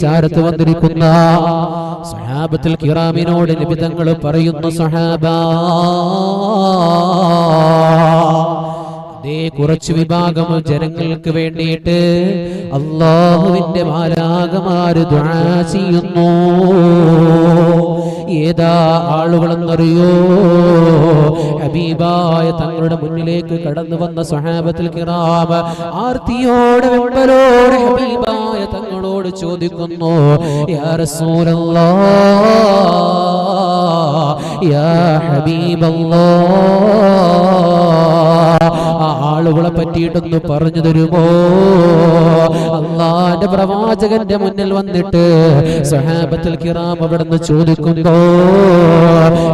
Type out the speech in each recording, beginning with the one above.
ചാരത്ത് വന്നിരിക്കുന്ന സ്വഹാബത്തുൽ കിറാമിനോട് നബി തങ്ങൾ പറയുന്നു, സ്വഹാബാ, അതേ കുറച്ചു വിഭാഗം ജനങ്ങൾക്ക് വേണ്ടിയിട്ട് അല്ലാഹുവിന്റെ മാലാഖമാര് ദുആ ചെയ്യുന്നു. ഏതാ ആളുകളെന്നറിയോ? ഹബീബായ തങ്ങളുടെ മുന്നിലേക്ക് കടന്നു വന്ന സ്വഹാബത്തുൽ കിറാം ആർത്തിയോടെ വെമ്പലോടെ ഹബീബായ തങ്ങളോട് ചോദിക്കുന്നു, യാ റസൂലല്ലാഹ്, യാ ഹബീബല്ലാഹ്, ആ ആളുകളെ പറ്റിയിട്ടൊന്ന് പറഞ്ഞു തരുമോ? അല്ലാഹുവിന്റെ പ്രവാചകന്റെ മുന്നിൽ വന്നിട്ട് സ്വഹാബത്തുൽ കിറാം അവിടുന്ന് ചോദിക്കുമ്പോ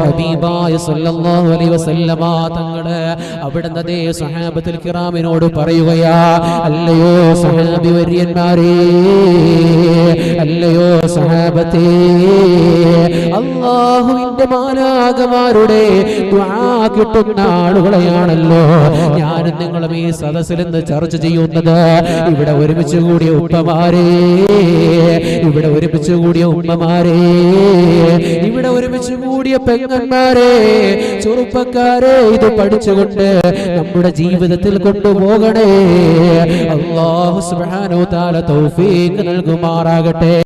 ഹബീബായ സല്ലല്ലാഹു അലൈഹി വസല്ലമ തങ്ങളെ അവിടുന്ന് അതേ സ്വഹാബത്തുൽ കിറാമിനോട് പറയുകയാ, അല്ലയോ സ്വഹാബി വര്യന്മാരേ, അല്ലയോ സ്വഹാബത്തേ, അല്ലാഹുവിന്റെ മാലാഖമാരുടെ ദുആ കിട്ടുന്ന ആളുകളെയാണല്ലോ ഞാനും നിങ്ങളും ഈ സദസ്സിൽ നിന്ന് ചർച്ച ചെയ്യുന്നത്. ഇവിടെ ഒരുമിച്ച് കൂടിയ ഉപ്പമാരേ, ഇവിടെ ഒരുമിച്ച് കൂടിയ ഉമ്മമാരേ, ഇവിടെ ഒരുമിച്ച് കൂടിയ പെങ്ങന്മാരെ, ചെറുപ്പക്കാരെ, ഇത് പഠിച്ചുകൊണ്ട് നമ്മുടെ ജീവിതത്തിൽ കൊണ്ടുപോകണേ. അല്ലാഹു സുബ്ഹാനഹു വ തആല തൗഫീഖ് നൽകുമാറാകട്ടെ.